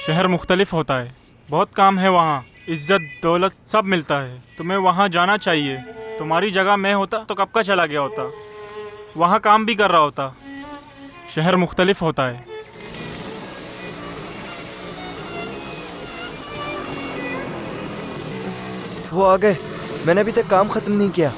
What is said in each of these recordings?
शहर मुख्तलिफ होता है, बहुत काम है वहाँ, इज्जत दौलत सब मिलता है। तुम्हें वहाँ जाना चाहिए। तुम्हारी जगह मैं होता तो कब का चला गया होता, वहाँ काम भी कर रहा होता। शहर मुख्तलिफ होता है। वो आ गए। मैंने अभी तक काम खत्म नहीं किया।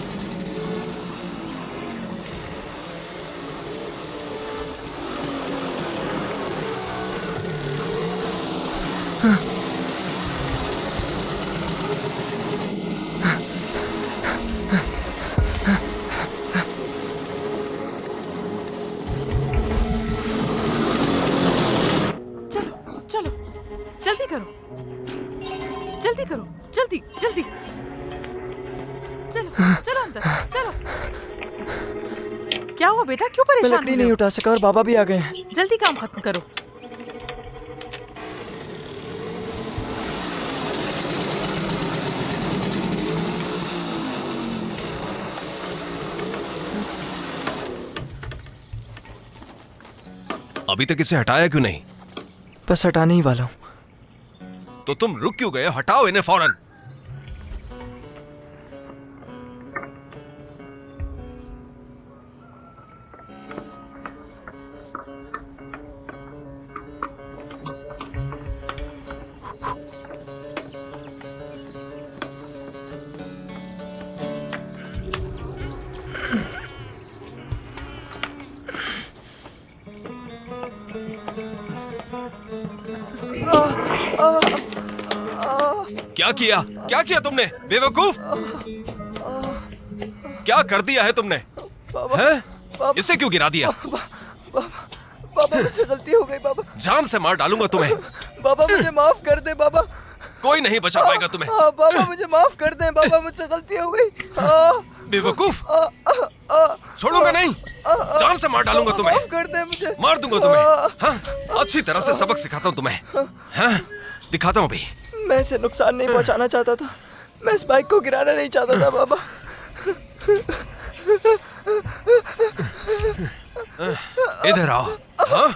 चलो जल्दी करो, जल्दी करो, जल्दी जल्दी। चलो चलो अंदर चलो। क्या हुआ बेटा, क्यों मैं परेशान लकड़ी हो नहीं रहे हो? उठा सका और बाबा भी आ गए हैं। जल्दी काम खत्म करो। अभी तक इसे हटाया क्यों नहीं? बस हटाने ही वाला हूँ। तो तुम रुक क्यों गए? हटाओ इन्हें फौरन। क्या किया तुमने बेवकूफ? क्या कर दिया है तुमने? हैं? इसे क्यों गिरा दिया? बाबा मुझसे गलती हो गई बाबा। जान से मार डालूंगा तुम्हें। बाबा मुझे माफ कर दे बाबा। कोई नहीं बचा पाएगा तुम्हें। बाबा मुझे माफ कर दे बाबा, मुझसे गलती हो गई। बेवकूफ, छोड़ूंगा नहीं। जान से मार डालूंगा तुम्हें। माफ कर दे मुझे। मार दूंगा तुम्हें। हाँ? अच्छी तरह से सबक सिखाता हूँ तुम्हें। हाँ? दिखाता हूँ अभी। मैं इसे नुकसान नहीं पहुंचाना चाहता था। मैं इस बाइक को गिराना नहीं चाहता था बाबा। इधर आओ। हाँ?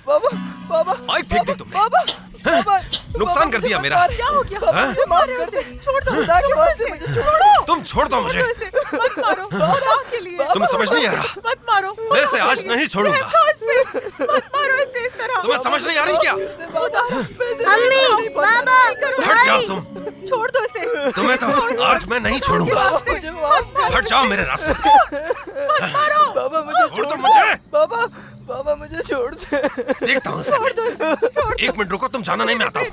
बाबा बाबा बाइक फेंक दी तुमने। बाबा बाबा नुकसान कर दिया मेरा। क्या हो गया? हाँ? मुझे माफ कर दे। छोड़ दो, खुदा के वास्ते मुझे छोड़ो। तुम छोड़ दो मुझे। छोड़ो इसे, मत मारो, खुदा के लिए। तुम्हें समझ नहीं आ रहा? मत मारो, मैं इसे आज नहीं छोड़ूंगा। मत मारो इसे इस तरह। तुम्हें समझ नहीं आ रही क्या? मम्मी बाबा हट जाओ तुम। छोड़ दो इसे। तुम्हें तो आज मैं नहीं छोड़ूंगा। मुझे माफ कर। हट जाओ मेरे रास्ते से। बाबा मुझे छोड़ दो मुझे। बाबा बाबा मुझे छोड़ दे। देखता हूँ इसे मैं। एक मिनट रुको, तुम जाना नहीं, मैं आता हूँ।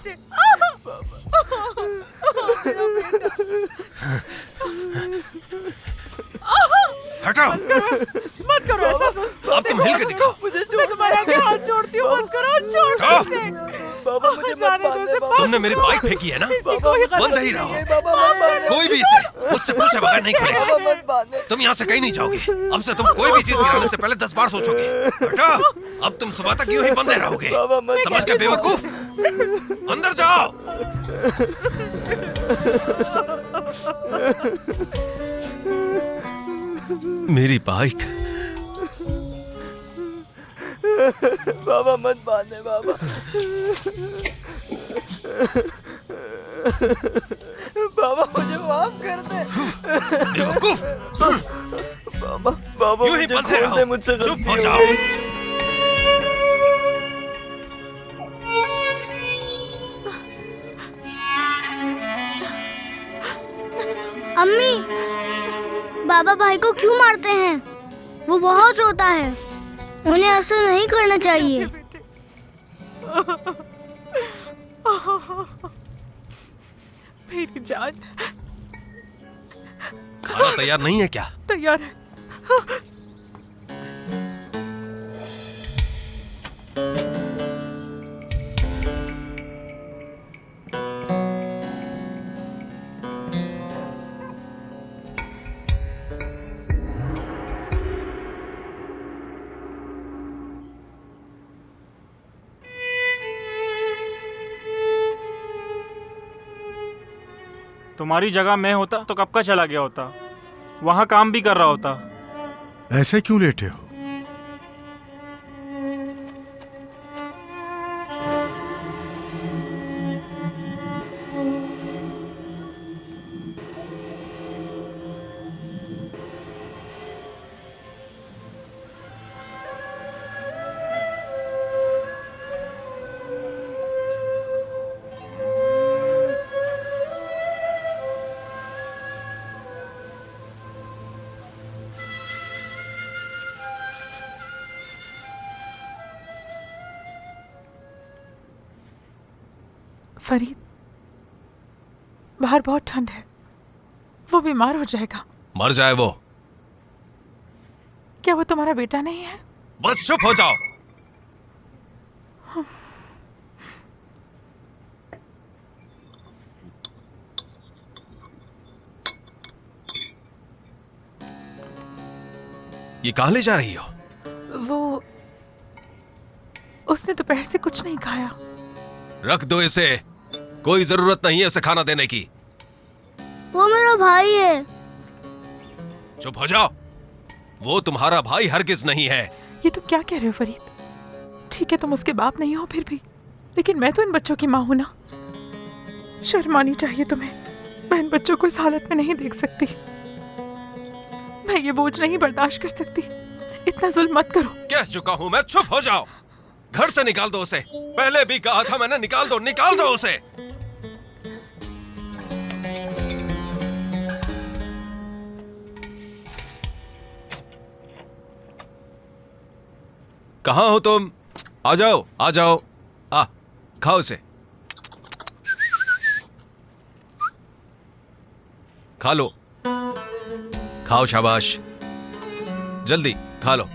हटाओ। मत करो ऐसा। अब तुम हिल के दिखाओ। मुझे मैं छोड़ तुम्हारा आगे हाथ जोड़ती हूँ, मत करो, छोड़ दो हटाओ। इसे। बाबा मुझे मत जाने दो बांधने इसे, बाबा। तुमने मेरी बाइक फेंकी है ना? कोई गलती बंद ही नहीं रहो। है। बाबा मत बांधने। कोई भी इसे मुझसे पूछे बगैर नहीं बाबा खोलेगा। मत बांधने। तुम यहाँ से कहीं नहीं जाओगे। अब से तुम कोई भी चीज गिराने से पहले 10 बार सोचोगे। बेटा, अब तुम सुबह तक यूं ही बंधे रहोगे। बाबा मत समझ गए बेवकूफ? अंदर जाओ। मेरी बाइक। बाबा मत बांधने बाबा। बाबा मुझे माफ कर दे। बेवकूफ, बाबा बाबा यूं ही मुझे बंधे खोल दे, रहो। मुझसे चुप गलती हो हो जाओ। गई। अम्मी, बाबा भाई को क्यों मारते हैं? वो बहुत रोता है। उन्हें ऐसा नहीं करना चाहिए। मेरी जान। खाना तैयार नहीं है क्या? तैयार है। तुम्हारी जगह मैं होता तो कब का चला गया होता, वहाँ काम भी कर रहा होता। ऐसे क्यों लेटे हो? फरीद, बाहर बहुत ठंड है, वो बीमार हो जाएगा। मर जाए वो। क्या वो तुम्हारा बेटा नहीं है? बस चुप हो जाओ। ये कहां ले जा रही हो? वो उसने दोपहर से कुछ नहीं खाया। रख दो इसे, कोई जरूरत नहीं है उसे खाना देने की। वो मेरा भाई है। चुप हो जाओ, वो तुम्हारा भाई हरगिज नहीं है। ये तुम क्या कह रहे हो फरीद? ठीक है तुम उसके बाप नहीं हो फिर भी, लेकिन मैं तो इन बच्चों की माँ हूं ना। शर्म आनी चाहिए तुम्हें। मैं इन बच्चों को इस हालत में नहीं देख सकती। मैं ये बोझ नहीं बर्दाश्त कर सकती। इतना जुल्म मत करो। कह चुका हूं मैं, चुप हो जाओ। घर से निकाल दो उसे। पहले भी कहा था मैंने, निकाल दो, निकाल दो उसे। कहां हो तुम? आ जाओ, आ जाओ। खाओ इसे, खा लो। खाओ, शाबाश, जल्दी खा लो।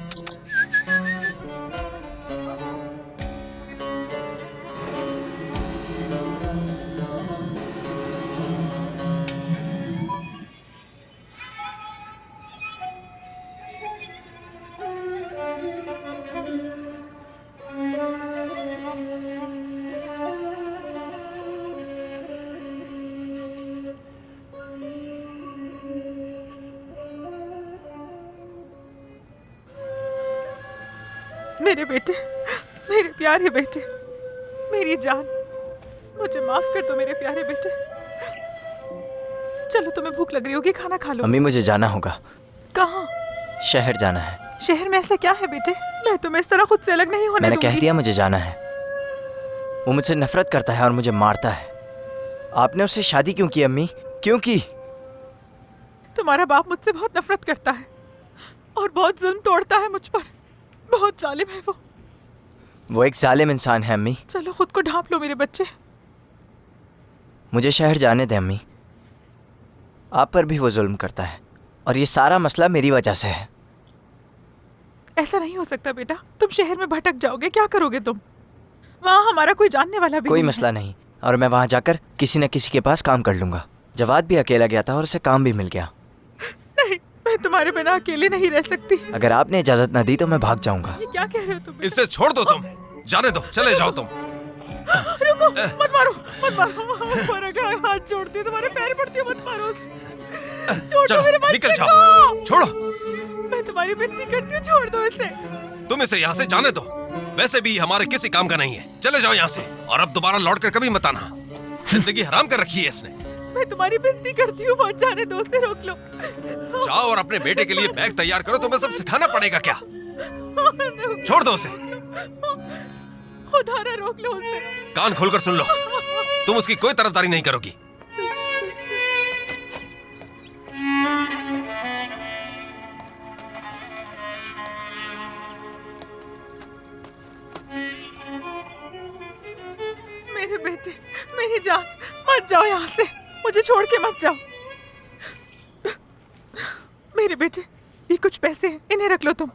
मेरे बेटे, मेरे प्यारे बेटे, मेरी जान, मुझे माफ कर दो मेरे प्यारे बेटे। चलो तुम्हें भूख लग रही होगी, खाना खा लो। अम्मी मुझे जाना होगा। कहाँ? शहर जाना है। शहर में ऐसा क्या है बेटे? मैं तुम्हें इस तरह खुद से अलग नहीं होने मैंने दूंगी। कह दिया मुझे जाना है। वो मुझसे नफरत करता है और मुझे मारता है। आपने उससे शादी क्यों की अम्मी? क्यों की? तुम्हारा बाप मुझसे बहुत नफरत करता है और बहुत जुल्म तोड़ता है मुझ पर। बहुत जालिम है वो। वो एक जालिम इंसान है अम्मी। चलो खुद को ढांप लो मेरे बच्चे। मुझे शहर जाने दे अम्मी। आप पर भी वो जुल्म करता है और ये सारा मसला मेरी वजह से है। ऐसा नहीं हो सकता बेटा। तुम शहर में भटक जाओगे, क्या करोगे तुम? वहाँ हमारा कोई जानने वाला भी कोई नहीं मसला नहीं, और मैं वहाँ जाकर किसी न किसी के पास काम कर लूंगा। जवाद भी अकेला गया था और उसे काम भी मिल गया। नहीं, मैं तुम्हारे बिना अकेले नहीं रह सकती। अगर आपने इजाजत न दी तो मैं भाग जाऊंगा। ये क्या कह रहे हो तुम बेटा? इसे छोड़ दो तुम, जाने दो, चले जाओ तुम। रुको, मत मारो, मत मारो। मारा गया, हाथ जोड़ती हूँ, तुम्हारे पैर पड़ती हूँ, मत मारो। छोड़ दो मेरे चलो बच्चे निकल को। जाओ, छोड़ो। मैं तुम्हारी विनती करती हूँ, छोड़ दो इसे। तुम इसे यहाँ से जाने दो। वैसे भी हमारे किसी काम का नहीं है। चले जाओ यहाँ से, और अब दोबारा लौट कर कभी मत आना। जिंदगी हराम कर रखी है इसने। मैं तुम्हारी विनती करती हूँ, मत जाने दो, उसे रोक लो। जाओ और अपने बेटे के लिए बैग तैयार करो। तुम्हें सब सिखाना पड़ेगा क्या? छोड़ दो उसे। खुदा ना रोक लो उसे। कान खोलकर सुन लो, तुम उसकी कोई तरफदारी नहीं करोगी। मेरे बेटे, मेरी जान, मत जाओ यहाँ से। मुझे छोड़ के मत जाओ। मेरे बेटे, ये कुछ पैसे हैं, इन्हें रख लो तुम।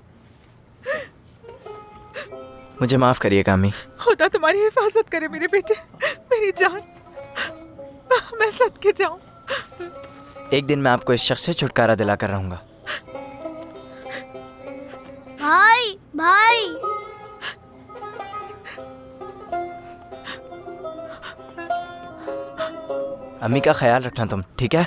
मुझे माफ करिएगा अम्मी। खुदा तुम्हारी हिफाजत करे मेरे बेटे, मेरी जान। मैं सदके जाऊं। एक दिन मैं आपको इस शख्स से छुटकारा दिला कर रहूंगा। भाई भाई अम्मी का ख्याल रखना तुम, ठीक है?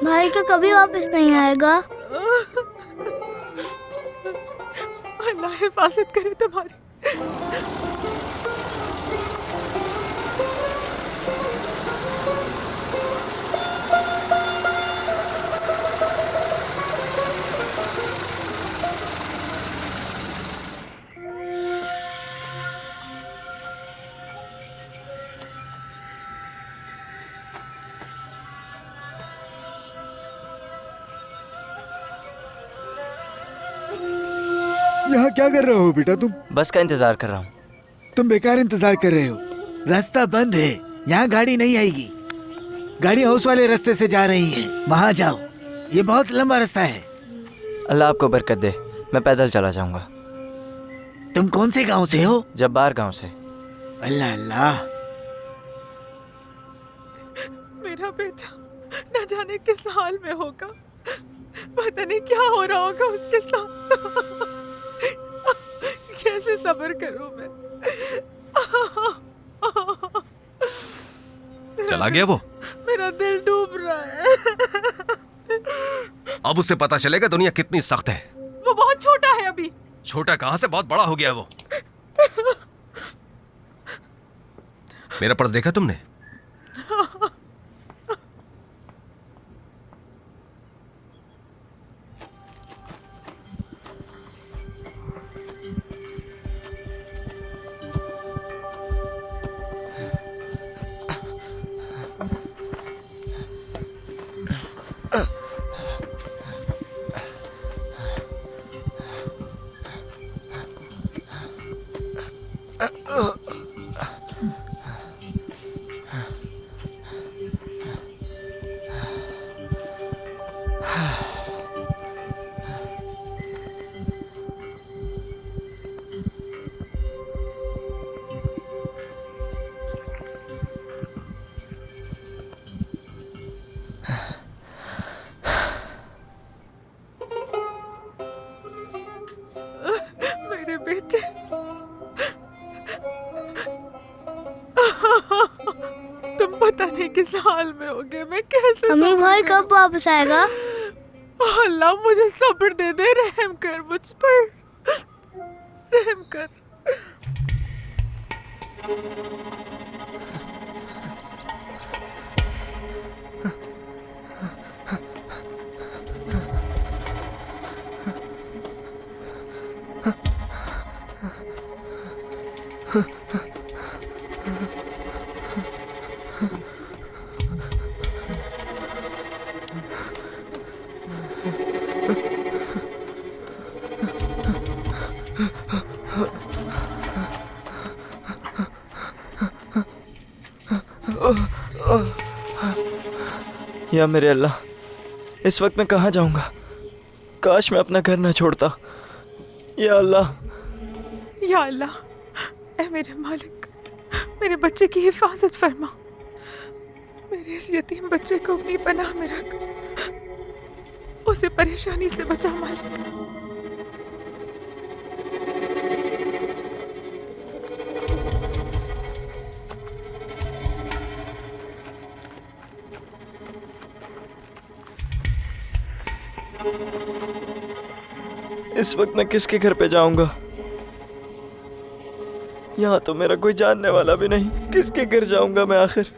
भाई का कभी वापस नहीं आएगा। अल्लाह हिफाजत करे तुम्हारी। यहाँ क्या कर रहे हो बेटा तुम? बस का इंतजार कर रहा हूँ। तुम बेकार इंतजार कर रहे हो। रास्ता बंद है, यहाँ गाड़ी नहीं आएगी। गाड़ी हाउस वाले रास्ते से जा रही है, वहाँ जाओ। ये बहुत लंबा रास्ता है। अल्लाह आपको बरकत दे, मैं पैदल चला जाऊंगा। तुम कौन से गांव से हो? जब्बार गांव से। अल्लाह अल्लाह। मेरा बेटा न जाने किस हाल में होगा, पता नहीं क्या हो रहा होगा उसके साथ। कैसे सब्र करूं मैं? चला गया वो? मेरा दिल डूब रहा है। अब उसे पता चलेगा दुनिया कितनी सख्त है। वो बहुत छोटा है अभी। छोटा कहां से, बहुत बड़ा हो गया वो। मेरा पर्स देखा तुमने? मेरे बेटे, तुम पता नहीं किस हाल में होगे। मैं कैसे अम्मी भाई कब वापस आएगा? अल्लाह मुझे सब्र दे दे, रहम कर मुझ पर, रहम कर। या मेरे अल्लाह, इस वक्त मैं कहाँ जाऊंगा? काश मैं अपना घर न छोड़ता। या अल्लाह, या अल्लाह, ऐ मेरे मालिक, मेरे बच्चे की हिफाजत फरमा। मेरे इस यतीम बच्चे को अपनी पनाह में रख, उसे परेशानी से बचा मालिक। इस वक्त मैं किसके घर पे जाऊंगा? यहाँ तो मेरा कोई जानने वाला भी नहीं। किसके घर जाऊंगा मैं आखिर?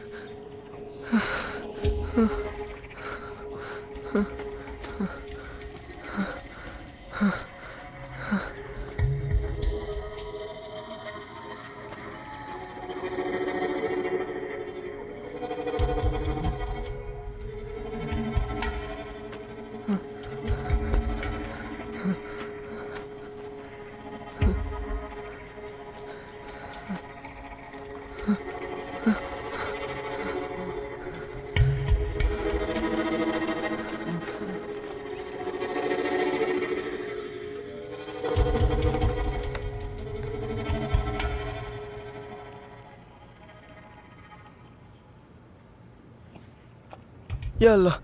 या अल्लाह,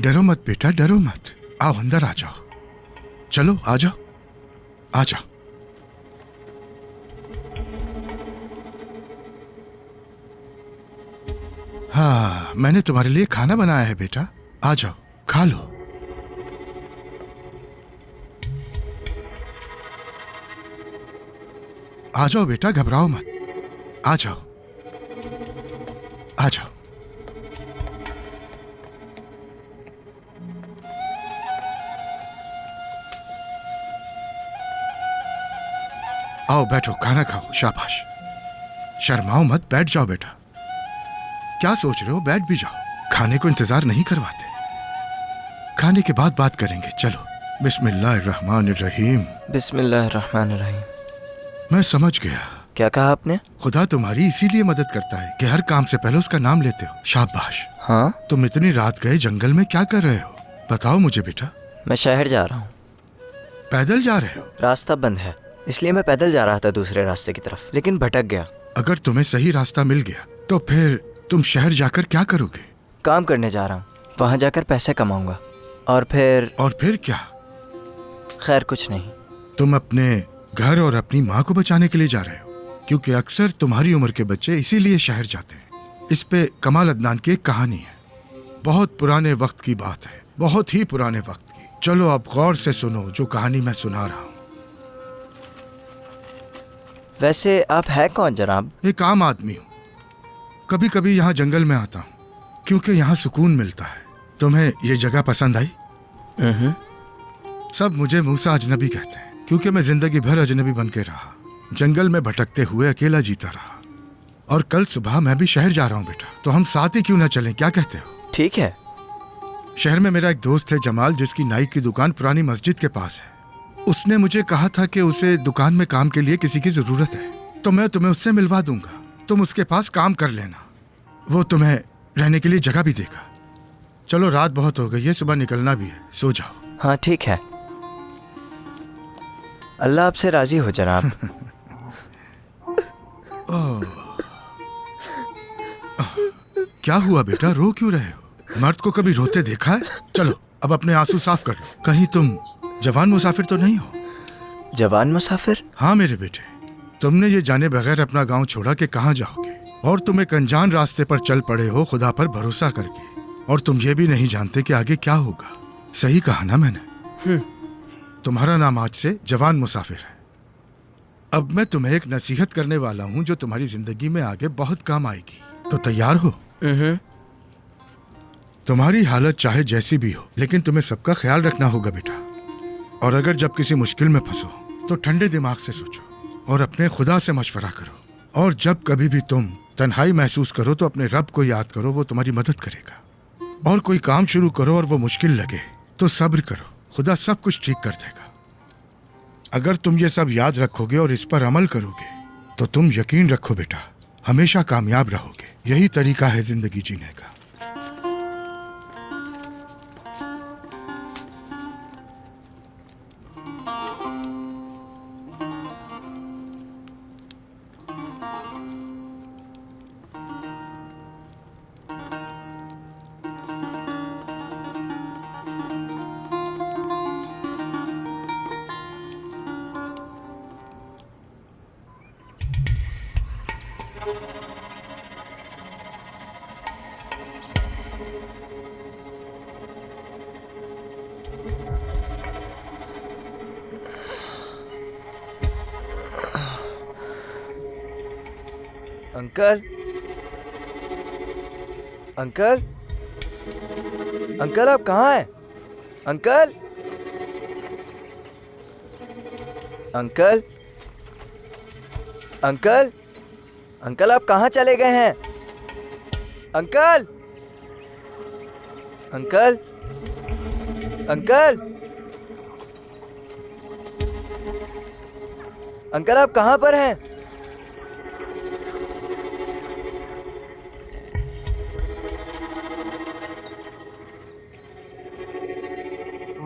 डरो मत बेटा, डरो मत। आओ अंदर आ जाओ। चलो आ जाओ, आ जाओ। हाँ, मैंने तुम्हारे लिए खाना बनाया है बेटा, आ जाओ खा लो। आ जाओ बेटा, घबराओ मत। आ जाओ, आ जाओ। आओ बैठो, खाना खाओ। शाबाश, शर्माओ मत, बैठ जाओ बेटा। क्या सोच रहे हो, बैठ भी जाओ। खाने को इंतजार नहीं करवाते, खाने के बाद बात करेंगे। चलो बिस्मिल्लाहिर्रहमानिर्रहीम। बिस्मिल्लाहिर्रहमानिर्रहीम। मैं समझ गया। क्या कहा आपने? खुदा तुम्हारी इसीलिए मदद करता है कि हर काम से पहले उसका नाम लेते हो। शाबाश। हाँ, तुम इतनी रात गए जंगल में क्या कर रहे हो? बताओ मुझे बेटा। मैं शहर जा रहा हूँ। पैदल जा रहे हो? रास्ता बंद है, इसलिए मैं पैदल जा रहा था दूसरे रास्ते की तरफ, लेकिन भटक गया। अगर तुम्हें सही रास्ता मिल गया तो फिर तुम शहर जाकर क्या करोगे? काम करने जा रहा हूँ, वहाँ जाकर पैसे कमाऊंगा। और फिर क्या? खैर कुछ नहीं। तुम अपने घर और अपनी माँ को बचाने के लिए जा रहे हो, क्योंकि अक्सर तुम्हारी उम्र के बच्चे इसीलिए शहर जाते हैं। इस पे कमाल अदनान की एक कहानी है, बहुत पुराने वक्त की बात है, बहुत ही पुराने वक्त की। चलो अब गौर से सुनो जो कहानी मैं सुना रहा हूँ। वैसे आप है कौन जनाब? एक आम आदमी हूँ, कभी कभी यहाँ जंगल में आता हूँ क्योंकि यहाँ सुकून मिलता है। तुम्हें ये जगह पसंद आई? सब मुझे मूसा अजनबी कहते हैं, क्योंकि मैं जिंदगी भर अजनबी बन के रहा, जंगल में भटकते हुए अकेला जीता रहा। और कल सुबह मैं भी शहर जा रहा हूँ बेटा, तो हम साथ ही क्यों ना चलें, क्या कहते हो? ठीक है। शहर में मेरा एक दोस्त है जमाल, जिसकी नाई की दुकान पुरानी मस्जिद के पास है। उसने मुझे कहा था कि उसे दुकान में काम के लिए किसी की जरूरत है, तो मैं तुम्हें उससे मिलवा दूंगा। तुम उसके पास काम कर लेना, वो तुम्हें रहने के लिए जगह भी देगा। चलो रात बहुत हो गई है, सुबह निकलना भी है, सो जाओ। हाँ ठीक है, अल्लाह आपसे राजी हो जनाब। क्या हुआ बेटा, रो क्यों रहे हो? मर्द को कभी रोते देखा है? चलो अब अपने आंसू साफ कर लो। कहीं तुम जवान मुसाफिर तो नहीं हो? जवान मुसाफिर? हाँ मेरे बेटे, तुमने ये जाने बगैर अपना गांव छोड़ा के कहाँ जाओगे? और तुम एक अनजान रास्ते पर चल पड़े हो खुदा पर भरोसा करके, और तुम ये भी नहीं जानते कि आगे क्या होगा। सही कहा ना मैंने? तुम्हारा नाम आज से जवान मुसाफिर है। अब मैं तुम्हें एक नसीहत करने वाला हूँ जो तुम्हारी जिंदगी में आगे बहुत काम आएगी। तो तैयार हो? तुम्हारी हालत चाहे जैसी भी हो, लेकिन तुम्हें सबका ख्याल रखना होगा बेटा। और अगर जब किसी मुश्किल में फंसो तो ठंडे दिमाग से सोचो और अपने खुदा से मशवरा करो। और जब कभी भी तुम तन्हाई महसूस करो तो अपने रब को याद करो, वो तुम्हारी मदद करेगा। और कोई काम शुरू करो और वो मुश्किल लगे तो सब्र करो, खुदा सब कुछ ठीक कर देगा। अगर तुम ये सब याद रखोगे और इस पर अमल करोगे तो तुम यकीन रखो बेटा, हमेशा कामयाब रहोगे। यही तरीका है जिंदगी जीने का। अंकल, अंकल, अंकल आप कहाँ हैं? अंकल, अंकल, अंकल, अंकल आप कहाँ चले गए हैं? अंकल, अंकल, अंकल, अंकल आप कहाँ पर हैं?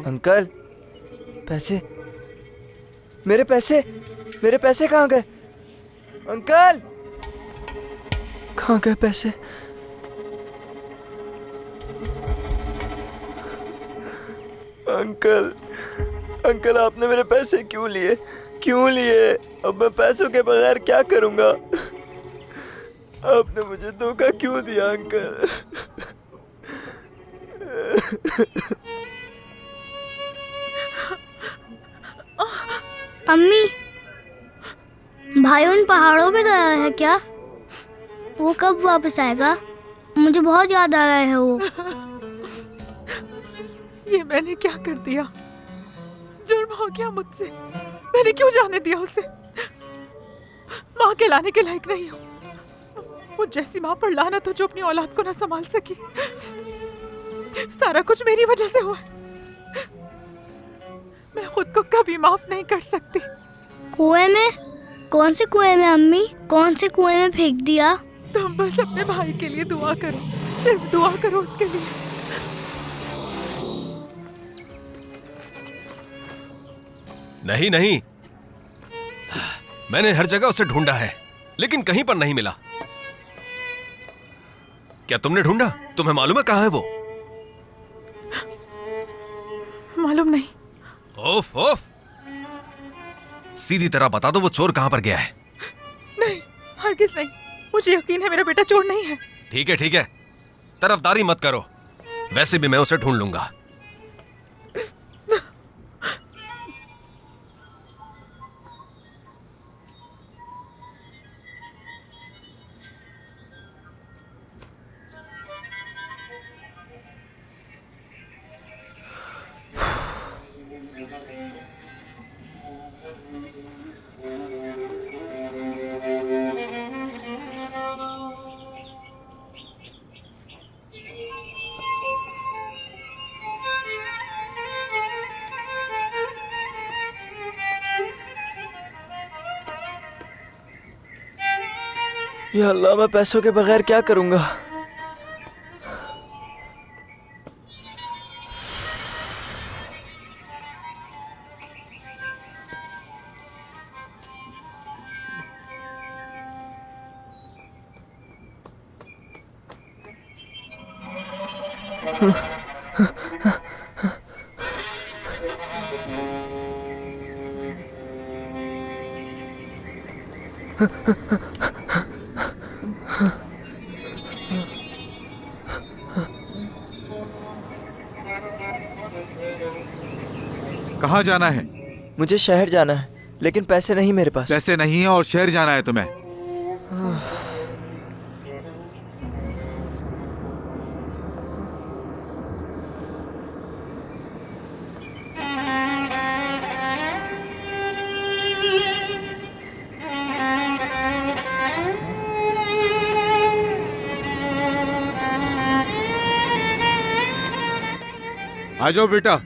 अंकल, पैसे, मेरे पैसे कहाँ गए? अंकल, कहाँ गए पैसे? अंकल, अंकल आपने मेरे पैसे क्यों लिए? क्यों लिए? अब मैं पैसों के बगैर क्या करूँगा? आपने मुझे धोखा क्यों दिया अंकल? अम्मी, भाई उन पहाड़ों पे गया है क्या? वो कब वापस आएगा? मुझे बहुत याद आ रहा है वो। ये मैंने क्या कर दिया? जुर्म हो गया मुझसे। मैंने क्यों जाने दिया उसे? माँ के लाने के लायक नहीं हूँ। वो जैसी माँ पर लानत हो जो अपनी औलाद को ना संभाल सकी। सारा कुछ मेरी वजह से हुआ है। मैं खुद को कभी माफ नहीं कर सकती। कुएं में? कौन से कुएं में अम्मी? कौन से कुएं में फेंक दिया? तुम बस अपने भाई के लिए दुआ करो, सिर्फ दुआ करो उसके लिए। नहीं नहीं, मैंने हर जगह उसे ढूंढा है लेकिन कहीं पर नहीं मिला। क्या तुमने ढूंढा? तुम्हें मालूम है कहाँ है वो? मालूम नहीं। ओफ ओफ, सीधी तरह बता दो वो चोर कहाँ पर गया है। नहीं, हरगिज नहीं। मुझे यकीन है मेरा बेटा चोर नहीं है। ठीक है, तरफदारी मत करो, वैसे भी मैं उसे ढूंढ लूंगा। या अल्लाह, मैं पैसों के बगैर क्या करूंगा? कहाँ जाना है? मुझे शहर जाना है, लेकिन पैसे नहीं मेरे पास। पैसे नहीं है और शहर जाना है तुम्हें? आ जाओ बेटा।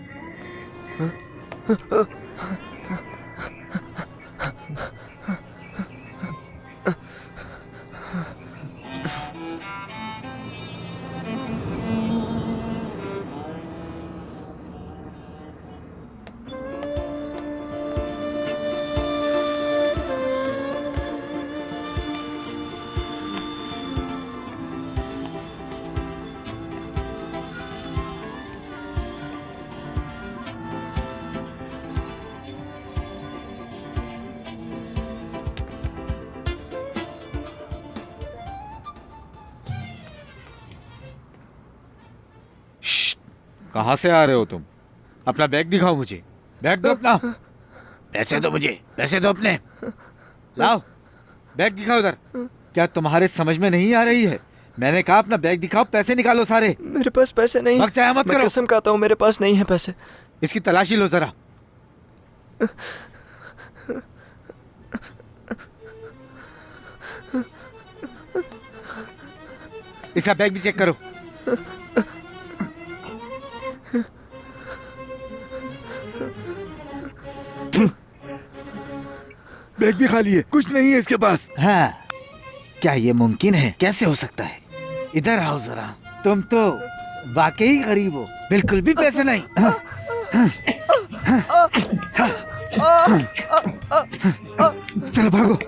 कहाँ से आ रहे हो तुम? अपना बैग दिखाओ मुझे। बैग दो अपना। पैसे दो मुझे, पैसे दो अपने। लाओ बैग दिखाओ इधर। क्या तुम्हारे समझ में नहीं आ रही है? मैंने कहा अपना बैग दिखाओ, पैसे निकालो सारे। मेरे पास पैसे नहीं। वक्त जाया मत मैं करो। कसम खाता हूँ मेरे पास नहीं है पैसे। इसकी तलाशी लो जरा। इसका बैग भी चेक करो। बैग भी खाली है, कुछ नहीं है इसके पास। हाँ, क्या ये मुमकिन है? कैसे हो सकता है? इधर आओ जरा। तुम तो वाकई गरीब हो, बिल्कुल भी पैसे नहीं। चलो भागो।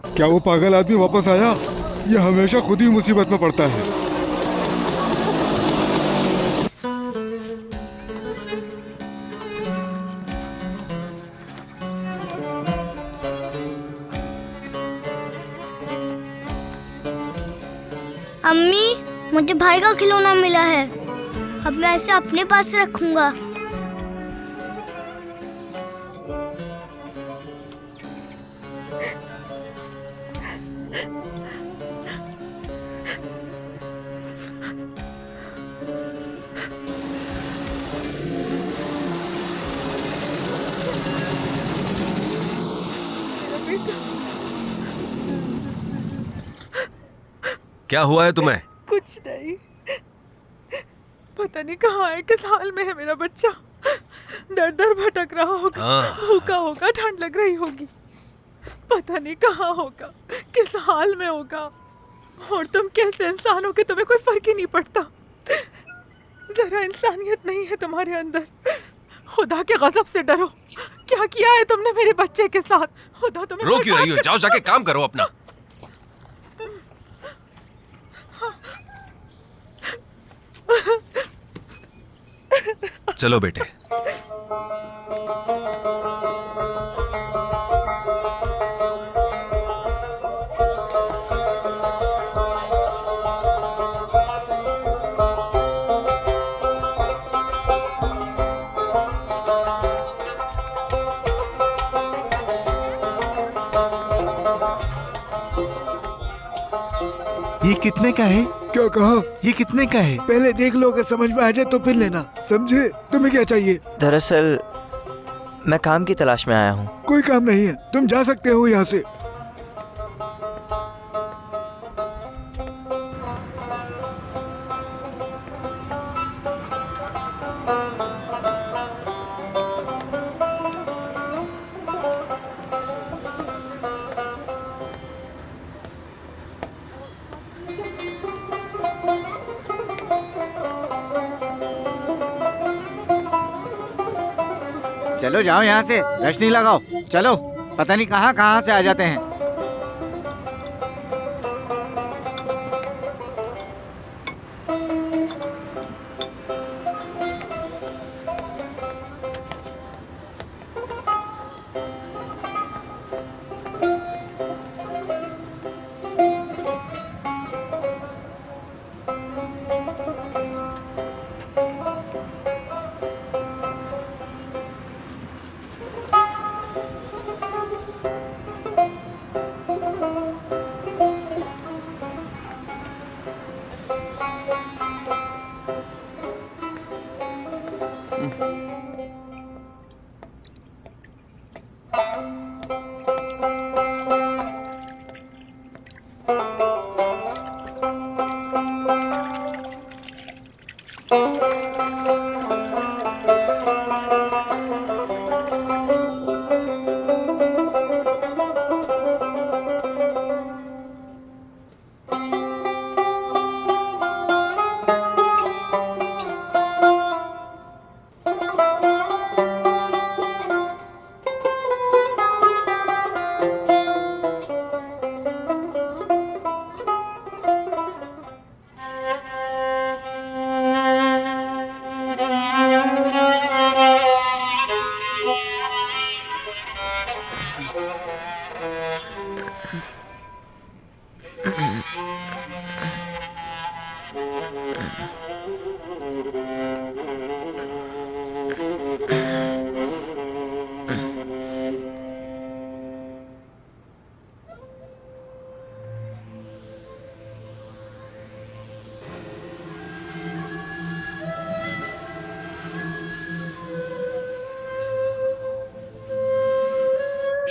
क्या वो पागल आदमी वापस आया? ये हमेशा खुद ही मुसीबत में पड़ता है। अम्मी, मुझे भाई का खिलौना मिला है। अब मैं इसे अपने पास रखूंगा। क्या हुआ है तुम्हें? कुछ नहीं, पता नहीं कहाँ है, किस हाल में है मेरा बच्चा। दर दर भटक रहा होगा, हाँ। भूखा होगा, ठंड लग रही होगी, पता नहीं कहाँ होगा, किस हाल में होगा। और तुम कैसे इंसान हो कि तुम्हें कोई फर्क ही नहीं पड़ता। जरा इंसानियत नहीं है तुम्हारे अंदर। खुदा के गजब से डरो। क्या किया है तुमने मेरे बच्चे के साथ? खुदा तुम्हें रो क्यों रही हो? जाओ जाके काम करो अपना। चलो बेटे। ये कितने का है? क्या कहा? ये कितने का है? पहले देख लो, अगर समझ में आ जाए तो फिर लेना, समझे? तुम्हें क्या चाहिए? दरअसल मैं काम की तलाश में आया हूँ। कोई काम नहीं है, तुम जा सकते हो यहाँ से। चलो जाओ यहाँ से, रश नहीं लगाओ। चलो, पता नहीं कहाँ कहाँ से आ जाते हैं।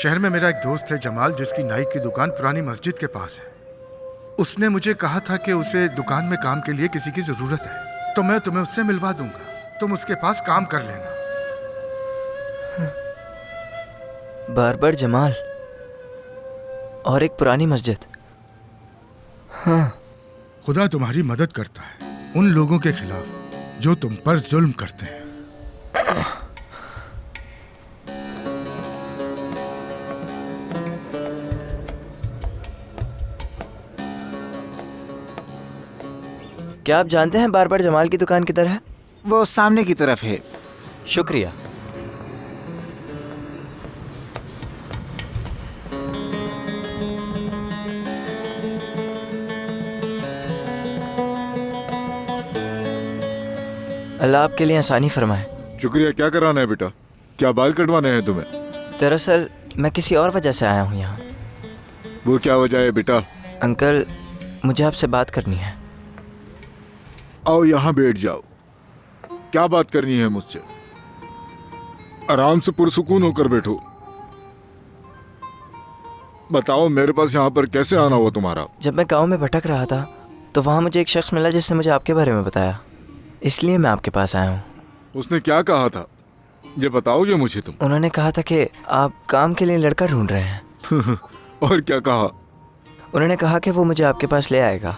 शहर में मेरा एक दोस्त है जमाल, जिसकी नाई की दुकान पुरानी मस्जिद के पास है। उसने मुझे कहा था कि उसे दुकान में काम के लिए किसी की जरूरत है, तो मैं तुम्हें उससे मिलवा दूंगा। तुम उसके पास काम कर लेना। बार्बर जमाल और एक पुरानी मस्जिद। हाँ, खुदा तुम्हारी मदद करता है उन लोगों के खिलाफ जो तुम पर जुल्म करते हैं। क्या आप जानते हैं बार्बर जमाल की दुकान किधर है? वो सामने की तरफ है। शुक्रिया। अल्लाह आपके लिए आसानी फरमाए। शुक्रिया। क्या कराना है बेटा? क्या बाल कटवाने हैं तुम्हें? दरअसल मैं किसी और वजह से आया हूँ यहाँ। वो क्या वजह है बेटा? अंकल, मुझे आपसे बात करनी है। आओ यहाँ बैठ जाओ। क्या बात करनी है मुझसे? आराम से पुरसुकून होकर बैठो। बताओ, मेरे पास यहाँ पर कैसे आना हुआ तुम्हारा? जब मैं गांव में भटक रहा था तो वहाँ मुझे एक शख्स मिला जिसने मुझे आपके बारे में बताया, इसलिए मैं आपके पास आया हूँ। उसने क्या कहा था ये बताओगे मुझे तुम? उन्होंने कहा था कि आप काम के लिए लड़का ढूंढ रहे हैं। और क्या कहा? उन्होंने कहा कि वो मुझे आपके पास ले आएगा,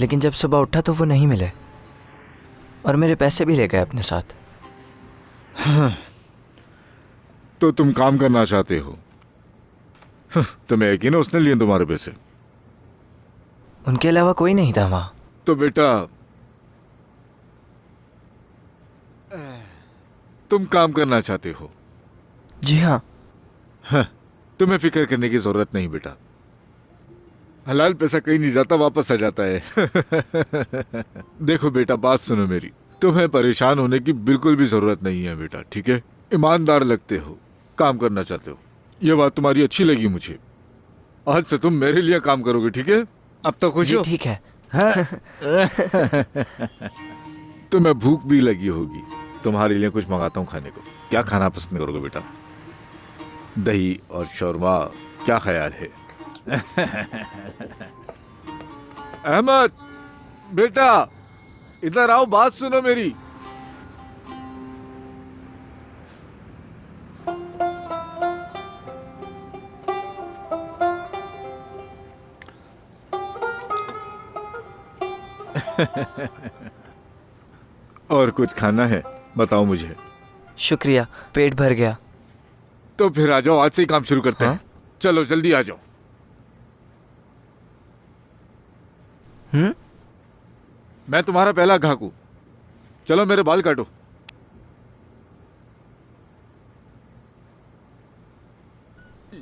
लेकिन जब सुबह उठा तो वो नहीं मिले और मेरे पैसे भी ले गए अपने साथ। तो तुम काम करना चाहते हो? तुम्हें यकीन है उसने लिए तुम्हारे पैसे? उनके अलावा कोई नहीं था वहाँ। तो बेटा तुम काम करना चाहते हो? जी हाँ। तुम्हें फिक्र करने की जरूरत नहीं बेटा। हलाल पैसा कहीं नहीं जाता, वापस आ जाता है। देखो बेटा, बात सुनो मेरी। तुम्हें परेशान होने की बिल्कुल भी जरूरत नहीं है बेटा, ठीक है? ईमानदार लगते हो, काम करना चाहते हो, ये बात तुम्हारी अच्छी लगी मुझे। आज से तुम मेरे लिए काम करोगे, ठीक है? अब तक खुश जी हो? ठीक है। तुम्हें भूख भी लगी होगी, तुम्हारे लिए कुछ मंगाता हूँ खाने को। क्या खाना पसंद करोगे बेटा? दही और शौरमा, क्या ख्याल है? अहमद बेटा, इधर आओ, बात सुनो मेरी। और कुछ खाना है? बताओ मुझे। शुक्रिया, पेट भर गया। तो फिर आ जाओ, आज से ही काम शुरू करते हैं। चलो जल्दी आ जाओ। मैं तुम्हारा पहला ग्राहक हूं। चलो मेरे बाल काटो।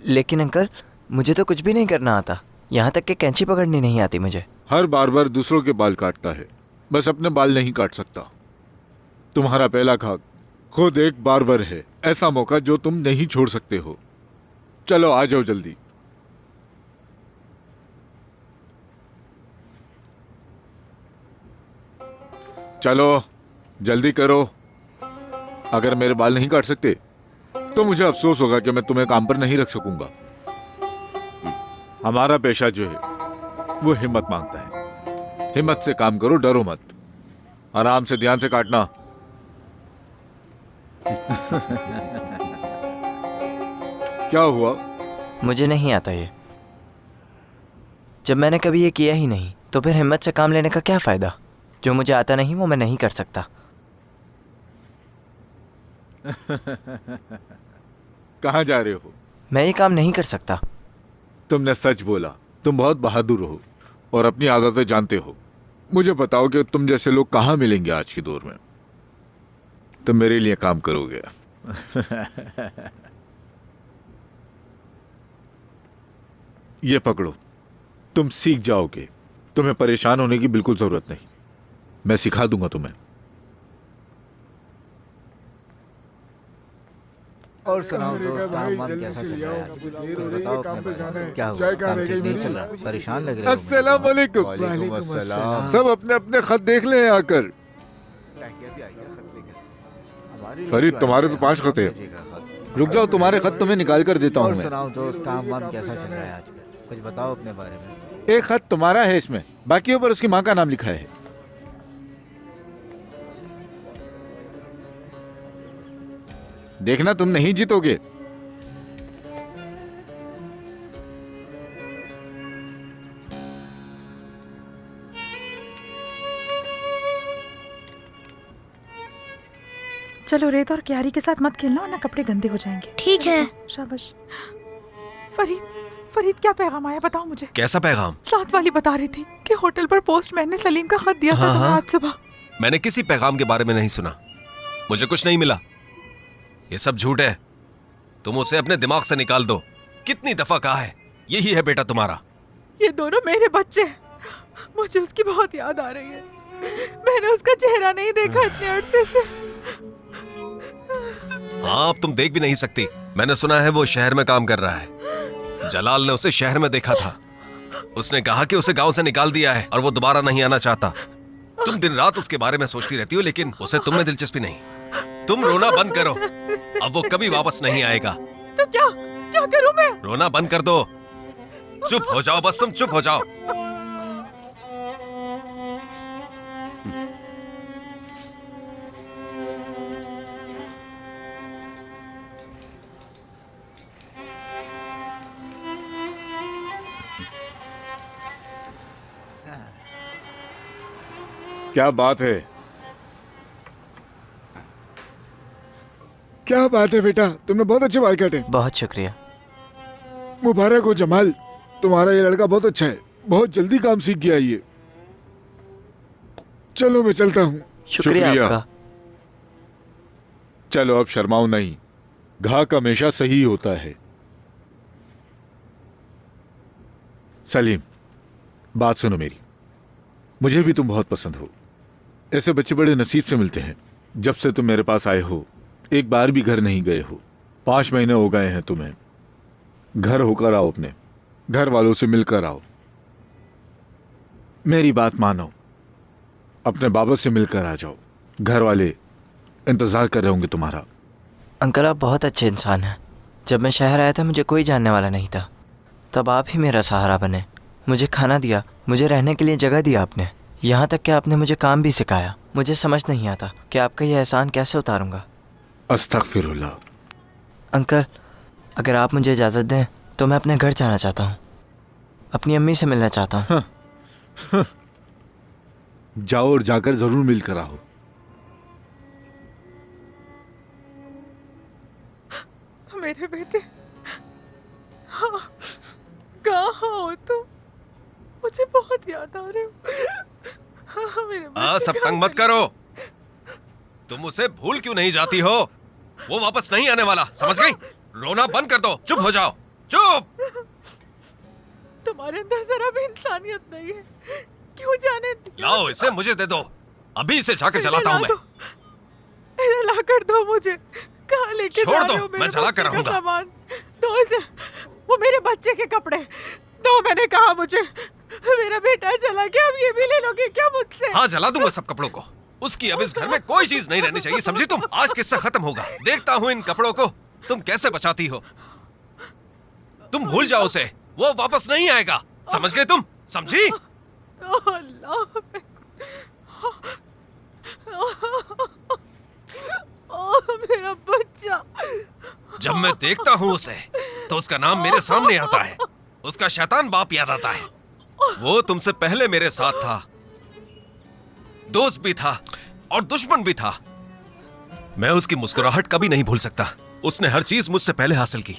लेकिन अंकल, मुझे तो कुछ भी नहीं करना आता, यहाँ तक कि कैंची पकड़नी नहीं आती मुझे। हर बार दूसरों के बाल काटता है, बस अपने बाल नहीं काट सकता। तुम्हारा पहला ग्राहक खुद एक बार्बर है, ऐसा मौका जो तुम नहीं छोड़ सकते हो। चलो आ जाओ जल्दी। चलो जल्दी करो। अगर मेरे बाल नहीं काट सकते तो मुझे अफसोस होगा कि मैं तुम्हें काम पर नहीं रख सकूंगा। हमारा पेशा जो है वो हिम्मत मांगता है। हिम्मत से काम करो, डरो मत। आराम से, ध्यान से काटना। क्या हुआ? मुझे नहीं आता ये। जब मैंने कभी ये किया ही नहीं तो फिर हिम्मत से काम लेने का क्या फ़ायदा? जो मुझे आता नहीं वो मैं नहीं कर सकता। कहाँ जा रहे हो? मैं ये काम नहीं कर सकता। तुमने सच बोला। तुम बहुत बहादुर हो और अपनी आदतें जानते हो। मुझे बताओ कि तुम जैसे लोग कहाँ मिलेंगे आज के दौर में। तुम मेरे लिए काम करोगे। ये पकड़ो, तुम सीख जाओगे। तुम्हें परेशान होने की बिल्कुल जरूरत नहीं, मैं सिखा दूंगा तुम्हें। और सुनाओ दोस्त, काम वाम कैसा चल रहा है आजकल? कुछ बताओ अपने बारे में। क्या हुआ, काम ठीक नहीं चल रहा? परेशान लग रहे हो। अस्सलाम वालेकुम। वालेकुम अस्सलाम। सब अपने अपने खत देख लें आकर। फरीद, तुम्हारे तो 5 खत हैं। रुक जाओ, तुम्हारे खत तुम्हें निकाल कर देता हूँ। सुनाओ दोस्त, काम वाम कैसा चल रहा है आजकल? कुछ बताओ अपने बारे में। एक खत तुम्हारा है इसमें, बाकियों पर उसकी माँ का नाम लिखा है। देखना तुम नहीं जीतोगे। चलो, रेत और क्यारी के साथ मत खेलना वरना कपड़े गंदे हो जाएंगे। ठीक है। शाबाश। फरीद क्या पैगाम आया, बताओ मुझे। कैसा पैगाम? साथ वाली बता रही थी कि होटल पर पोस्टमैन ने सलीम का खत दिया था तुम्हें आज सुबह। मैंने किसी पैगाम के बारे में नहीं सुना। मुझे कुछ नहीं मिला। ये सब झूठ है। तुम उसे अपने दिमाग से निकाल दो। कितनी दफा कहा है, यही है बेटा तुम्हारा। ये दोनों मेरे बच्चे हैं। मुझे उसकी बहुत याद आ रही है। मैंने उसका चेहरा नहीं देखा इतने अरसे से। हाँ, अब तुम देख भी नहीं सकती। मैंने सुना है वो शहर में काम कर रहा है। जलाल ने उसे शहर में देखा था। उसने कहा कि उसे गांव से निकाल दिया है और वो दोबारा नहीं आना चाहता। तुम दिन रात उसके बारे में सोचती रहती हो, लेकिन उसे तुम में दिलचस्पी नहीं। तुम रोना बंद करो, अब वो कभी वापस नहीं आएगा। तो क्या करूं मैं? रोना बंद कर दो। चुप हो जाओ, बस तुम चुप हो जाओ। क्या बात है, क्या बात है बेटा, तुमने बहुत अच्छे बाल काटे। बहुत शुक्रिया। मुबारक हो जमाल, तुम्हारा ये लड़का बहुत अच्छा है, बहुत जल्दी काम सीख गया ये। चलो मैं चलता हूँ। शुक्रिया आपका। चलो अब शर्माओ नहीं, घाक हमेशा सही होता है। सलीम, बात सुनो मेरी, मुझे भी तुम बहुत पसंद हो। ऐसे बच्चे बड़े नसीब से मिलते हैं। जब से तुम मेरे पास आए हो एक बार भी घर नहीं गए हो। 5 महीने हो गए हैं तुम्हें। घर होकर आओ, अपने घर वालों से मिलकर आओ। मेरी बात मानो, अपने बाबा से मिलकर आ जाओ। घर वाले इंतजार कर रहे होंगे तुम्हारा। अंकल आप बहुत अच्छे इंसान हैं। जब मैं शहर आया था मुझे कोई जानने वाला नहीं था, तब आप ही मेरा सहारा बने। मुझे खाना दिया, मुझे रहने के लिए जगह दिया आपने, यहाँ तक कि आपने मुझे काम भी सिखाया। मुझे समझ नहीं आता कि आपका यह एहसान कैसे उतारूंगा। अस्तगफिरुल्लाह। अंकल अगर आप मुझे इजाज़त दें तो मैं अपने घर जाना चाहता हूँ, अपनी अम्मी से मिलना चाहता हूँ। जाओ और जाकर जरूर मिलकर आओ। मेरे बेटे, हाँ, कहाँ हो तुम? मुझे बहुत याद आ रहे हो। हाँ, मेरे बच्चे सब तंग मत करो। तुम उसे भूल क्यों नहीं जाती हो? वो वापस नहीं आने वाला, समझ गई? रोना बंद कर दो, चुप हो जाओ, चुप। तुम्हारे अंदर जरा भी इंसानियत नहीं है, क्यों जाने? लाओ इसे मुझे दे दो, अभी इसे जाकर जलाता हूँ मैं। इसे ला कर दो मुझे। कहाँ लेके छोड़ जा दो, रहे हो मेरे मैं जला कर बच्चे का रहूंगा। सामान? दो इसे, वो मेरे बच्चे के कपड़े दो, मैंने कहा मुझे। मेरा बेटा चला गया, अब ये भी ले लोगे क्या मुझसे? हाँ जला दूंगा सब कपड़ों को। उसकी अब इस घर में कोई चीज नहीं रहनी चाहिए, समझी तुम? आज किस्सा खत्म होगा। देखता हूँ इन कपड़ों को तुम कैसे बचाती हो। तुम भूल जाओ उसे, वो वापस नहीं आएगा, समझ गए तुम? समझी? मेरा बच्चा। जब मैं देखता हूँ उसे तो उसका नाम मेरे सामने आता है, उसका शैतान बाप याद आता है। वो तुमसे पहले मेरे साथ था, दोस्त भी था और दुश्मन भी था। मैं उसकी मुस्कुराहट कभी नहीं भूल सकता। उसने हर चीज मुझसे पहले हासिल की।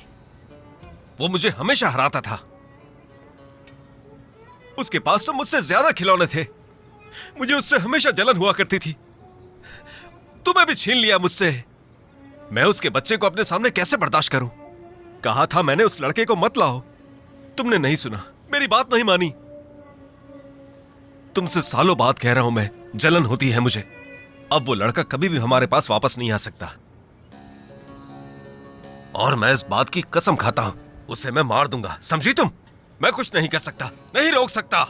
वो मुझे हमेशा हराता था। उसके पास तो मुझसे ज्यादा खिलौने थे। मुझे उससे हमेशा जलन हुआ करती थी। तुम्हें भी छीन लिया मुझसे। मैं उसके बच्चे को अपने सामने कैसे बर्दाश्त करूं? कहा था मैंने उस लड़के को मत लाओ, तुमने नहीं सुना, मेरी बात नहीं मानी। तुमसे सालों बाद कह रहा हूं मैं, जलन होती है मुझे। अब वो लड़का कभी भी हमारे पास वापस नहीं आ सकता, और मैं इस बात की कसम खाता हूं, उसे मैं मार दूंगा, समझी तुम? मैं कुछ नहीं कर सकता, नहीं रोक सकता।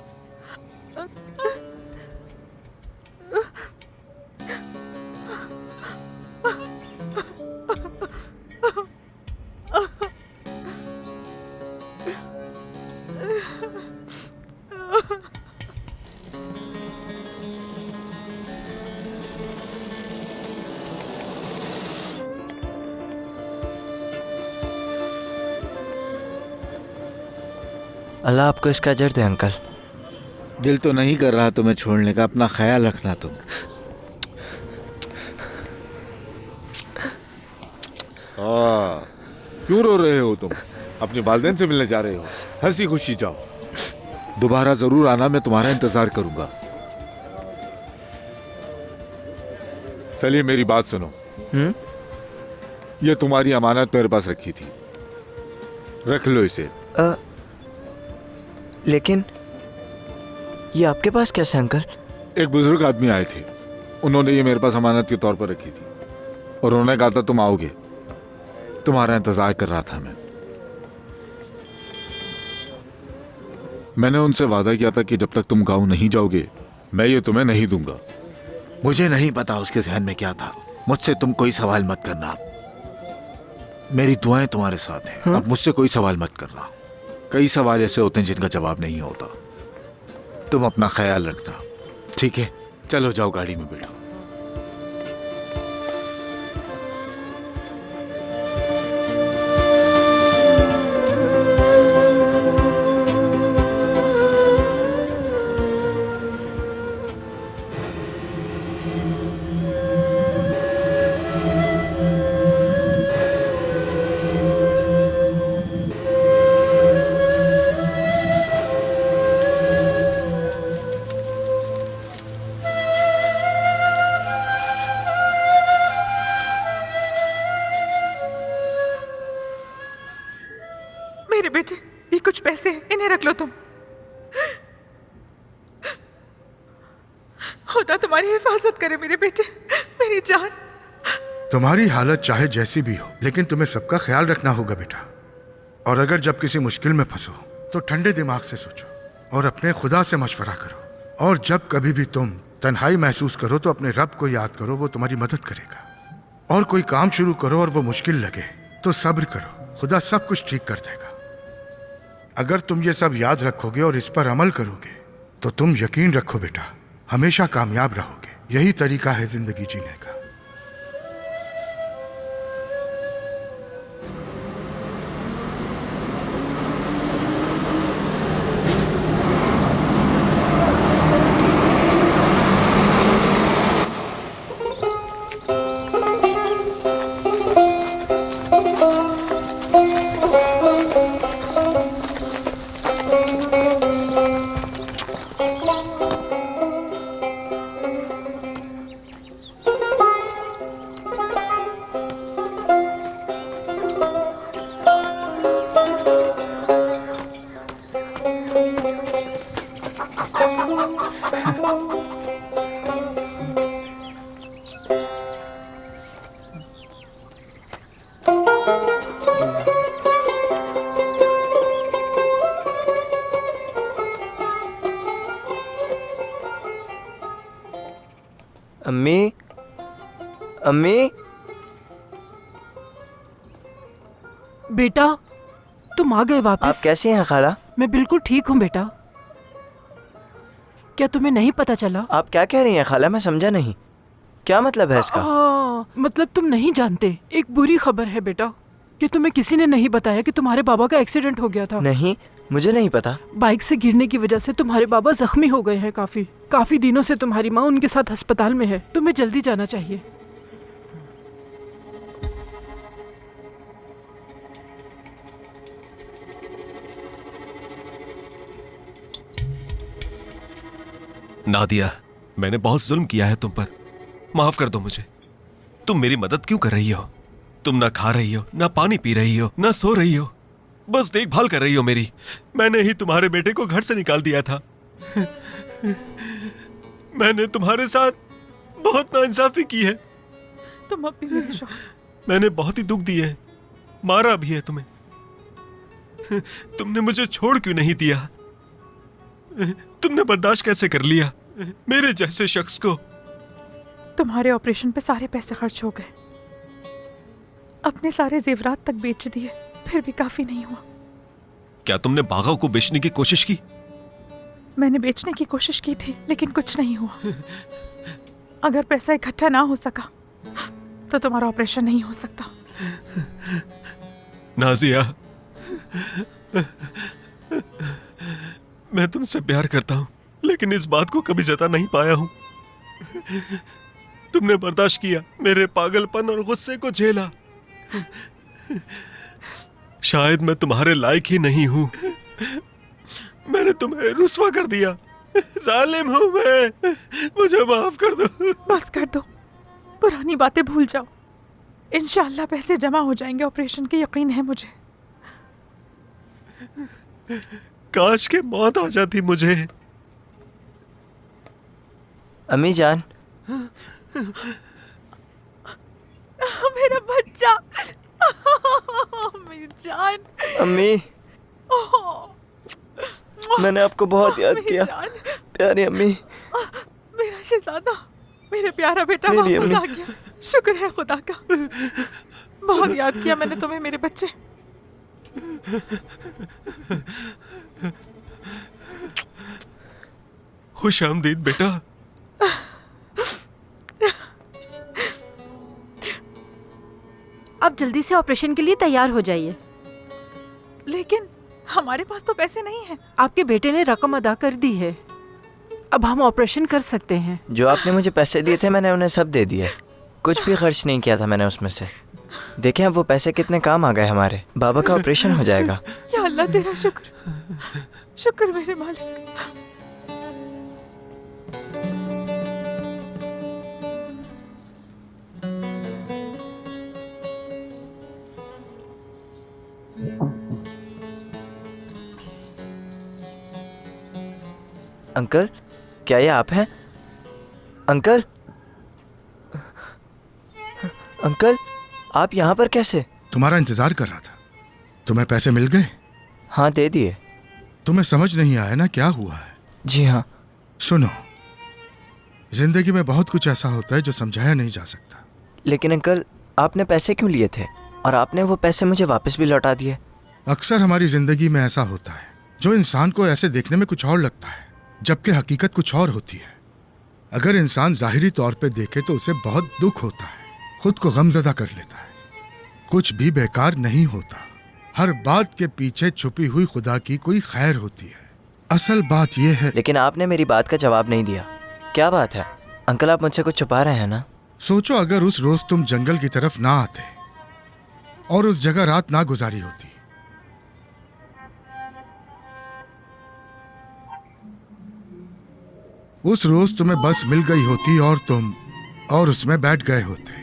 अल्लाह आपको इसका अजर दे अंकल। दिल तो नहीं कर रहा तुम्हें छोड़ने का, अपना ख्याल रखना तुम। क्यों रो रहे हो तुम? अपने वालिदैन से मिलने जा रहे हो? हंसी खुशी जाओ। दोबारा जरूर आना, मैं तुम्हारा इंतजार करूंगा। चलिए मेरी बात सुनो। ये तुम्हारी अमानत मेरे पास रखी थी, रख लो इसे। लेकिन ये आपके पास कैसे अंकल? एक बुजुर्ग आदमी आए थे, उन्होंने ये मेरे पास अमानत के तौर पर रखी थी, और उन्होंने कहा था तुम आओगे, तुम्हारा इंतजार कर रहा था मैं। मैंने उनसे वादा किया था कि जब तक तुम गांव नहीं जाओगे मैं ये तुम्हें नहीं दूंगा। मुझे नहीं पता उसके जहन में क्या था। मुझसे तुम कोई सवाल मत करना, मेरी दुआएं तुम्हारे साथ हैं। अब मुझसे कोई सवाल मत करना। कई सवाल ऐसे होते हैं जिनका जवाब नहीं होता। तुम अपना ख्याल रखना, ठीक है? चलो जाओ, गाड़ी में बैठो। मेरे बेटे, ये कुछ पैसे हैं, इन्हें रख लो तुम। खुदा तुम्हारी हिफाजत करे मेरे बेटे, मेरी जान। तुम्हारी हालत चाहे जैसी भी हो, लेकिन तुम्हें सबका ख्याल रखना होगा बेटा। और अगर जब किसी मुश्किल में फंसो तो ठंडे दिमाग से सोचो और अपने खुदा से मशवरा करो। और जब कभी भी तुम तन्हाई महसूस करो तो अपने रब को याद करो, वो तुम्हारी मदद करेगा। और कोई काम शुरू करो और वो मुश्किल लगे तो सब्र करो, खुदा सब कुछ ठीक कर देगा। अगर तुम ये सब याद रखोगे और इस पर अमल करोगे तो तुम यकीन रखो बेटा, हमेशा कामयाब रहोगे। यही तरीका है जिंदगी जीने का। अम्मी, अम्मी। बेटा, तुम आ गए वापस। आप कैसी हैं खाला? मैं बिल्कुल ठीक हूँ बेटा। क्या तुम्हें नहीं पता चला? आप क्या कह रही हैं खाला? मैं समझा नहीं, क्या मतलब है इसका? मतलब तुम नहीं जानते। एक बुरी खबर है बेटा कि तुम्हें किसी ने नहीं बताया कि तुम्हारे बाबा का एक्सीडेंट हो गया था। नहीं, मुझे नहीं पता। बाइक से गिरने की वजह से तुम्हारे बाबा जख्मी हो गए हैं। काफी दिनों से तुम्हारी माँ उनके साथ अस्पताल में है। तुम्हें जल्दी जाना चाहिए। नादिया, मैंने बहुत जुल्म किया है तुम पर, माफ कर दो मुझे। तुम मेरी मदद क्यों कर रही हो? तुम ना खा रही हो, ना पानी पी रही हो, ना सो रही हो, बस देखभाल कर रही हो मेरी। मैंने ही तुम्हारे बेटे को घर से निकाल दिया था। मैंने तुम्हारे साथ बहुत नाइंसाफी की है। तुम अब भी मेरे शौहर। मैंने बहुत ही दुख दिए है, मारा भी है तुम्हें। तुमने मुझे छोड़ क्यों नहीं दिया? तुमने बर्दाश्त कैसे कर लिया मेरे जैसे शख्स को? तुम्हारे ऑपरेशन पे सारे पैसे खर्च हो गए, अपने सारे जेवरात तक बेच दिए, फिर भी काफी नहीं हुआ। क्या तुमने बागा को बेचने की कोशिश की? मैंने बेचने की कोशिश की थी, लेकिन कुछ नहीं हुआ। अगर पैसा इकट्ठा ना हो सका तो तुम्हारा ऑपरेशन नहीं हो सकता। नाजिया, मैं तुमसे प्यार करता हूं, लेकिन इस बात को कभी जता नहीं पाया हूं। तुमने बर्दाश्त किया, मेरे पागलपन और गुस्से को झेला। शायद मैं तुम्हारे लायक ही नहीं हूं। मैंने तुम्हें रुस्वा कर दिया। जालिम हूं मैं, मुझे माफ कर दो। बस कर दो, पुरानी बातें भूल जाओ। इंशाअल्लाह पैसे जमा हो जाएंगे ऑपरेशन के, यकीन है मुझे। काश के मौत आ जाती मुझे। अम्मी जान। मेरा बच्चा, मेरी जान। अम्मी, मैंने आपको बहुत याद किया, प्यारी अम्मी। मेरा शहजादा, मेरा प्यारा बेटा मेरी वापस आ अम्मी। गया। शुक्र है खुदा का। बहुत याद किया मैंने तुम्हें मेरे बच्चे। खुश आमदीद बेटा। आप जल्दी से ऑपरेशन के लिए तैयार हो जाइए। लेकिन हमारे पास तो पैसे नहीं हैं। आपके बेटे ने रकम अदा कर दी है, अब हम ऑपरेशन कर सकते हैं। जो आपने मुझे पैसे दिए थे मैंने उन्हें सब दे दिए, कुछ भी खर्च नहीं किया था मैंने उसमें से। देखें अब वो पैसे कितने काम आ गए हमारे। बाबा का ऑपरेशन हो जाएगा। या अल्लाह तेरा शुक्र, शुक्र मेरे मालिक। अंकल, क्या ये आप हैं? अंकल, अंकल, आप यहाँ पर कैसे? तुम्हारा इंतजार कर रहा था। तुम्हें पैसे मिल गए? हाँ, दे दिए। तुम्हें समझ नहीं आया ना क्या हुआ है? जी हाँ। सुनो, जिंदगी में बहुत कुछ ऐसा होता है जो समझाया नहीं जा सकता। लेकिन अंकल, आपने पैसे क्यों लिए थे और आपने वो पैसे मुझे वापस भी लौटा दिए? अक्सर हमारी जिंदगी में ऐसा होता है जो इंसान को ऐसे देखने में कुछ और लगता है जबकि हकीकत कुछ और होती है। अगर इंसान जाहिरी तौर पे देखे तो उसे बहुत दुख होता है, खुद को गमजदा कर लेता है। कुछ भी बेकार नहीं होता, हर बात के पीछे छुपी हुई खुदा की कोई खैर होती है। असल बात यह है। लेकिन आपने मेरी बात का जवाब नहीं दिया। क्या बात है अंकल, आप मुझसे कुछ छुपा रहे हैं ना? सोचो, अगर उस रोज तुम जंगल की तरफ ना आते और उस जगह रात ना गुजारी होती, उस रोज तुम्हें बस मिल गई होती और तुम और उसमें बैठ गए होते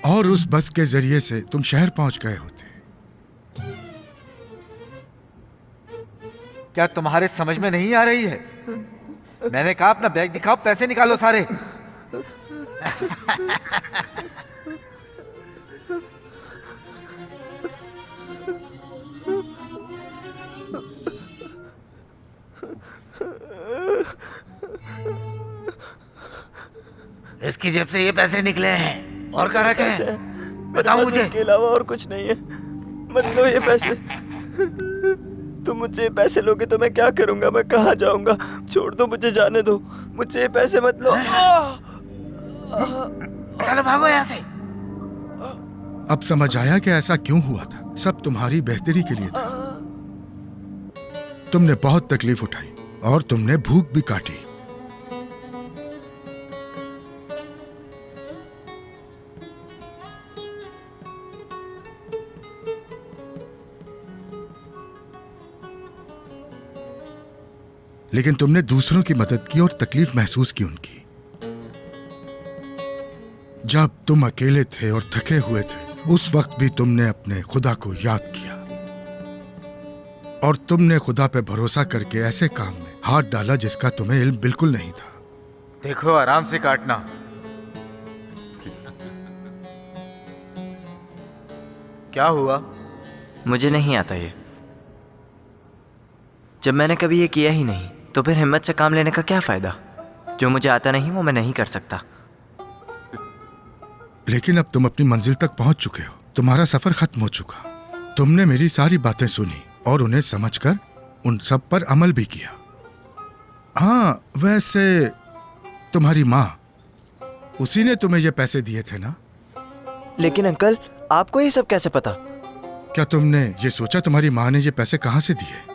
और उस बस के जरिए से तुम शहर पहुंच गए होते। क्या तुम्हारे समझ में नहीं आ रही है? मैंने कहा अपना बैग दिखाओ, पैसे निकालो सारे। इसकी जेब से ये पैसे निकले हैं और क्या रखे हैं? बताओ मुझे। इसके अलावा और कुछ नहीं है। मत लो ये पैसे। तुम मुझसे पैसे लोगे तो मैं क्या करूंगा? मैं कहाँ जाऊंगा? छोड़ दो, मुझे जाने दो। मुझसे पैसे मत लो। चलो भागो यहाँ से। अब समझ आया कि ऐसा क्यों हुआ था। सब तुम्हारी बेहतरी के लिए था। तुमने बहुत तकलीफ उठाई और तुमने भूख भी काटी। लेकिन तुमने दूसरों की मदद की और तकलीफ महसूस की उनकी। जब तुम अकेले थे और थके हुए थे, उस वक्त भी तुमने अपने खुदा को याद किया और तुमने खुदा पे भरोसा करके ऐसे काम में हाथ डाला जिसका तुम्हें इल्म बिल्कुल नहीं था। देखो, आराम से काटना। क्या हुआ? मुझे नहीं आता ये। जब मैंने कभी ये किया ही नहीं तो फिर हिम्मत से काम लेने का क्या फायदा? जो मुझे आता नहीं वो मैं नहीं कर सकता। लेकिन अब तुम अपनी मंजिल तक पहुंच चुके हो। तुम्हारा सफर खत्म हो चुका। तुमने मेरी सारी बातें सुनी और उन्हें समझकर उन सब पर अमल भी किया। हाँ, वैसे तुम्हारी माँ, उसी ने तुम्हें ये पैसे दिए थे ना? लेकिन अंकल, आपको ये सब कैसे पता? क्या तुमने ये सोचा तुम्हारी माँ ने ये पैसे कहाँ से दिए?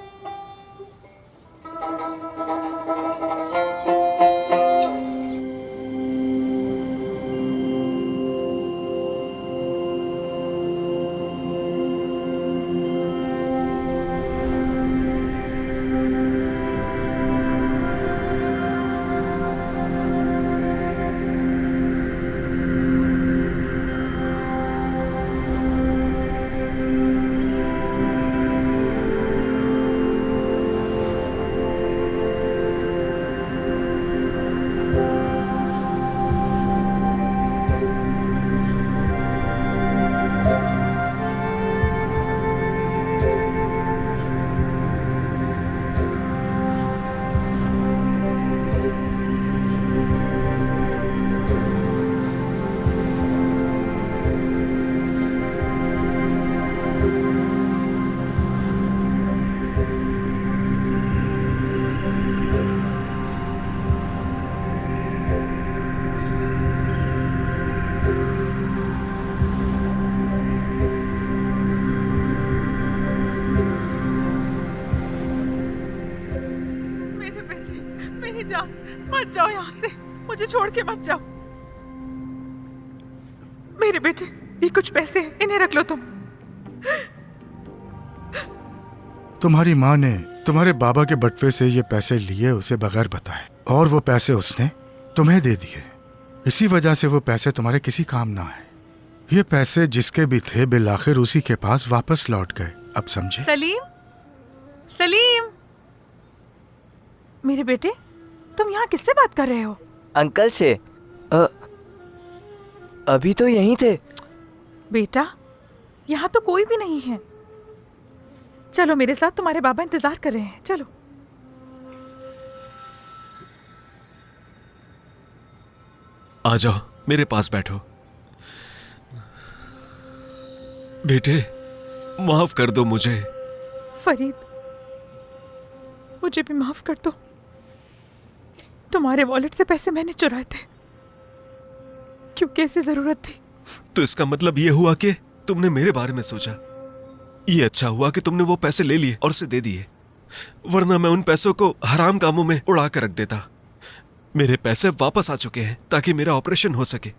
जान, मत जाओ यहाँ से। मुझे छोड़ के मत जाओ। मेरे बेटे, ये कुछ पैसे हैं, इन्हें रख लो तुम। तुम्हारी माँ ने तुम्हारे बाबा के बटवे से ये पैसे लिए उसे बगैर बताए, और वो पैसे उसने तुम्हें दे दिए। इसी वजह से वो पैसे तुम्हारे किसी काम ना आए। ये पैसे जिसके भी थे बिल आखिर उसी के पास वापस लौट गए। अब समझे? सलीम, सलीम, मेरे बेटे, तुम यहाँ किससे बात कर रहे हो? अंकल से। अभी तो यहीं थे। बेटा, यहाँ तो कोई भी नहीं है। चलो मेरे साथ, तुम्हारे बाबा इंतजार कर रहे हैं। चलो। आ जाओ, मेरे पास बैठो। बेटे, माफ कर दो मुझे। फरीद, मुझे भी माफ कर दो। तुम्हारे वॉलेट से पैसे मैंने चुराए थे क्योंकि ऐसी जरूरत थी। तो इसका मतलब ये हुआ कि तुमने मेरे बारे में सोचा। ये अच्छा हुआ कि तुमने वो पैसे ले लिए और उसे दे दिए, वरना मैं उन पैसों को हराम कामों में उड़ा कर रख देता। मेरे पैसे वापस आ चुके हैं ताकि मेरा ऑपरेशन हो सके।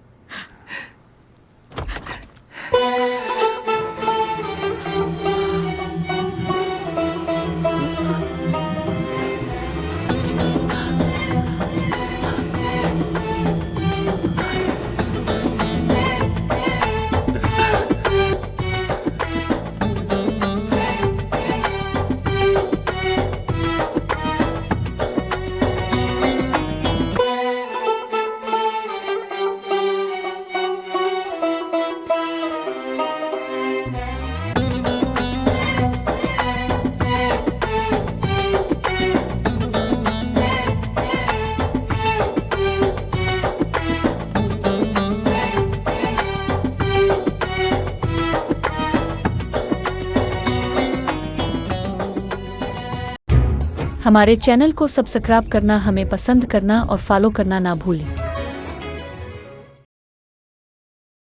हमारे चैनल को सब्सक्राइब करना, हमें पसंद करना और फॉलो करना ना भूलें।